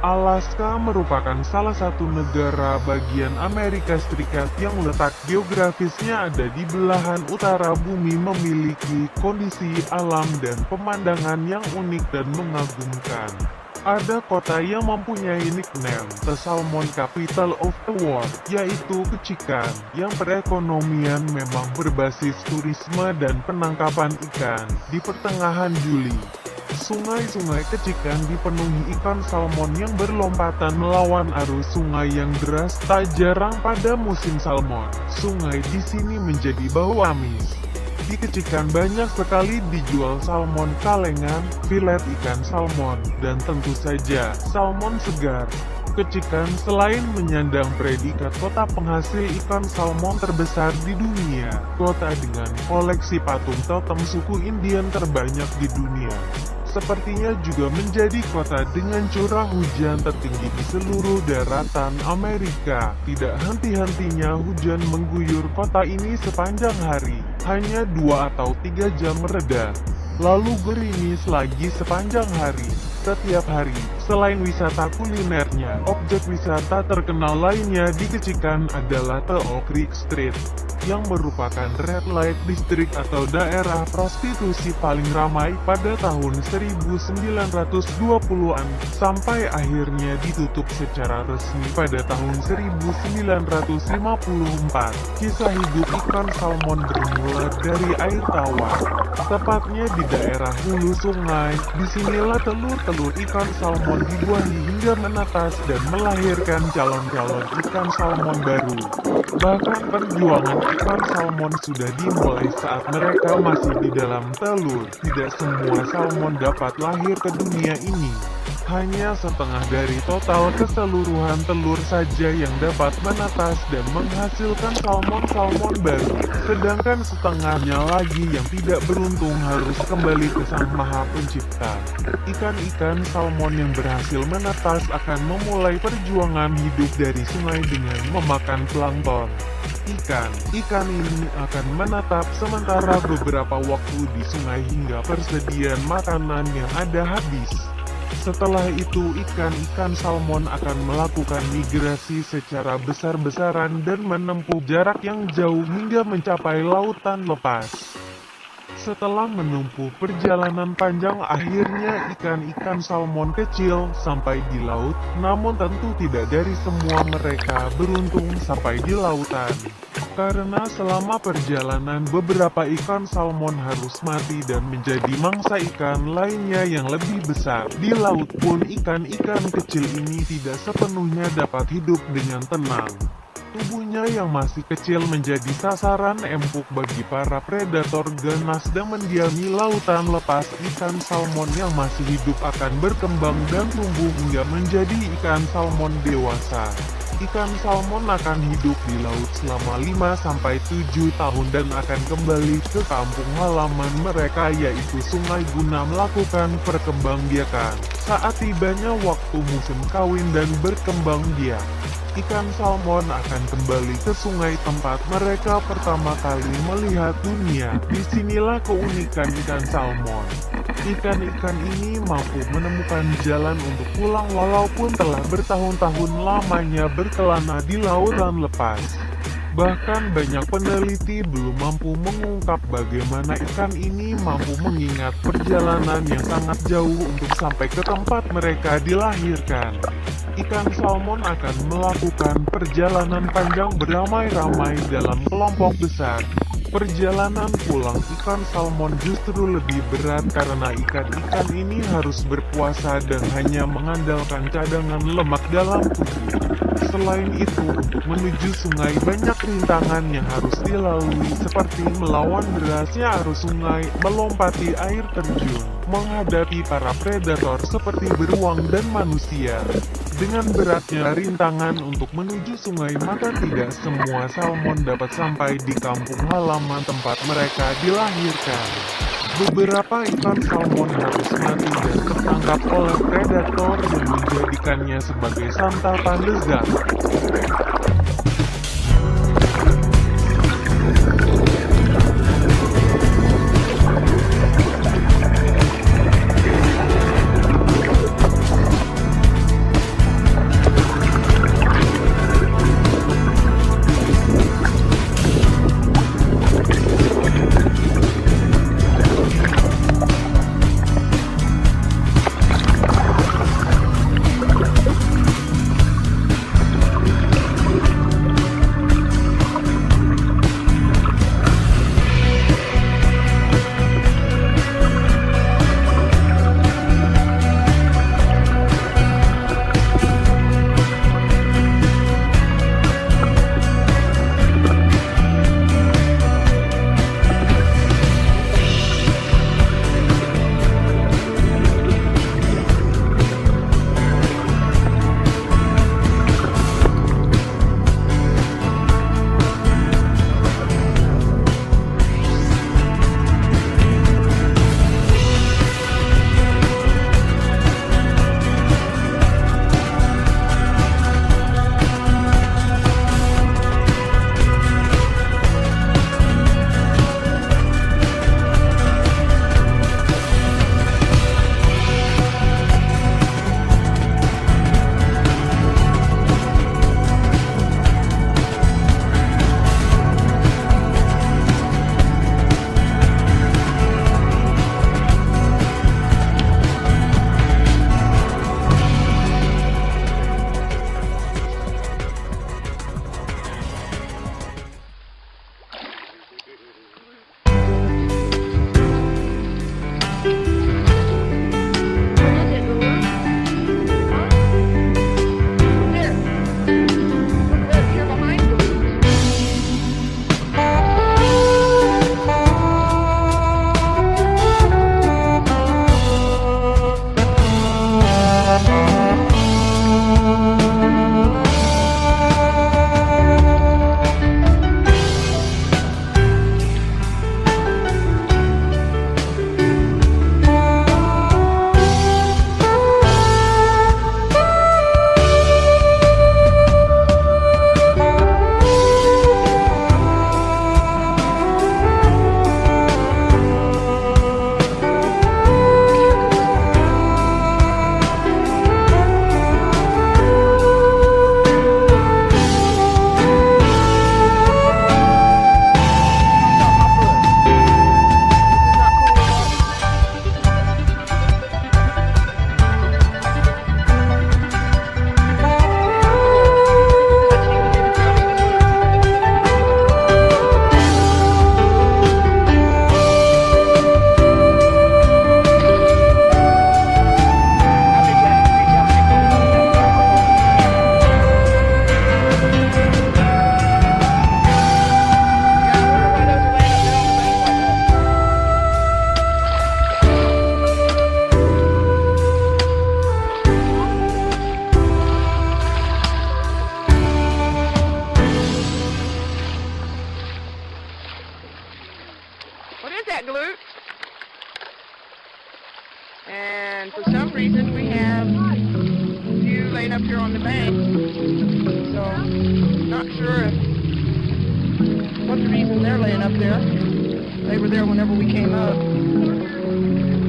Alaska merupakan salah satu negara bagian Amerika Serikat yang letak geografisnya ada di belahan utara bumi, memiliki kondisi alam dan pemandangan yang unik dan mengagumkan. Ada kota yang mempunyai nickname The Salmon Capital of the World, yaitu Ketchikan, yang perekonomian memang berbasis turisme dan penangkapan ikan. Di pertengahan Juli, sungai-sungai Ketchikan dipenuhi ikan salmon yang berlompatan melawan arus sungai yang deras. Tak jarang pada musim salmon, sungai di sini menjadi bau amis. Di Ketchikan banyak sekali dijual salmon kalengan, filet ikan salmon, dan tentu saja salmon segar. Ketchikan selain menyandang predikat kota penghasil ikan salmon terbesar di dunia, kota dengan koleksi patung totem suku Indian terbanyak di dunia, sepertinya juga menjadi kota dengan curah hujan tertinggi di seluruh daratan Amerika. Tidak henti-hentinya hujan mengguyur kota ini sepanjang hari, hanya 2 atau 3 jam reda, lalu gerimis lagi sepanjang hari. Setiap hari, selain wisata kulinernya, objek wisata terkenal lainnya di Ketchikan adalah The Oak Creek Street, yang merupakan red light district atau daerah prostitusi paling ramai pada tahun 1920-an, sampai akhirnya ditutup secara resmi pada tahun 1954. Kisah hidup ikan salmon bermula dari air tawar, tepatnya di daerah hulu sungai. Disinilah telur-telur ikan salmon dibuahi hingga menetas dan melahirkan calon-calon ikan salmon baru. Bahkan perjuangan ikan salmon sudah dimulai saat mereka masih di dalam telur. Tidak semua salmon dapat lahir ke dunia ini. Hanya setengah dari total keseluruhan telur saja yang dapat menetas dan menghasilkan salmon-salmon baru. Sedangkan setengahnya lagi yang tidak beruntung harus kembali ke Sang Maha Pencipta. Ikan-ikan salmon yang berhasil menetas akan memulai perjuangan hidup dari sungai dengan memakan plankton. Ikan ini akan menetap sementara beberapa waktu di sungai hingga persediaan makanan yang ada habis. Setelah itu ikan-ikan salmon akan melakukan migrasi secara besar-besaran dan menempuh jarak yang jauh hingga mencapai lautan lepas. Setelah menempuh perjalanan panjang, akhirnya ikan-ikan salmon kecil sampai di laut, namun tentu tidak dari semua mereka beruntung sampai di lautan. Karena selama perjalanan beberapa ikan salmon harus mati dan menjadi mangsa ikan lainnya yang lebih besar. Di laut pun ikan-ikan kecil ini tidak sepenuhnya dapat hidup dengan tenang. Tubuhnya yang masih kecil menjadi sasaran empuk bagi para predator ganas dan mendiami lautan lepas. Ikan salmon yang masih hidup akan berkembang dan tumbuh hingga menjadi ikan salmon dewasa. Ikan salmon akan hidup di laut selama 5-7 tahun dan akan kembali ke kampung halaman mereka, yaitu sungai, guna melakukan perkembangbiakan. Saat tibanya waktu musim kawin dan berkembang biak, ikan salmon akan kembali ke sungai tempat mereka pertama kali melihat dunia. Disinilah keunikan ikan salmon. Ikan-ikan ini mampu menemukan jalan untuk pulang walaupun telah bertahun-tahun lamanya berkelana di lautan lepas. Bahkan banyak peneliti belum mampu mengungkap bagaimana ikan ini mampu mengingat perjalanan yang sangat jauh untuk sampai ke tempat mereka dilahirkan. Ikan salmon akan melakukan perjalanan panjang beramai-ramai dalam kelompok besar. Perjalanan pulang ikan salmon justru lebih berat karena ikan-ikan ini harus berpuasa dan hanya mengandalkan cadangan lemak dalam tubuh. Selain itu, untuk menuju sungai banyak rintangan yang harus dilalui, seperti melawan derasnya arus sungai, melompati air terjun, menghadapi para predator seperti beruang dan manusia. Dengan beratnya rintangan untuk menuju sungai, maka tidak semua salmon dapat sampai di kampung halaman tempat mereka dilahirkan. Beberapa ikan salmon harus mati dan tertangkap oleh predator yang menjadikannya sebagai santapan lezat. galoots. And for some reason, we have a few laying up here on the bank. So, not sure what the reason they're laying up there. They were there whenever we came up.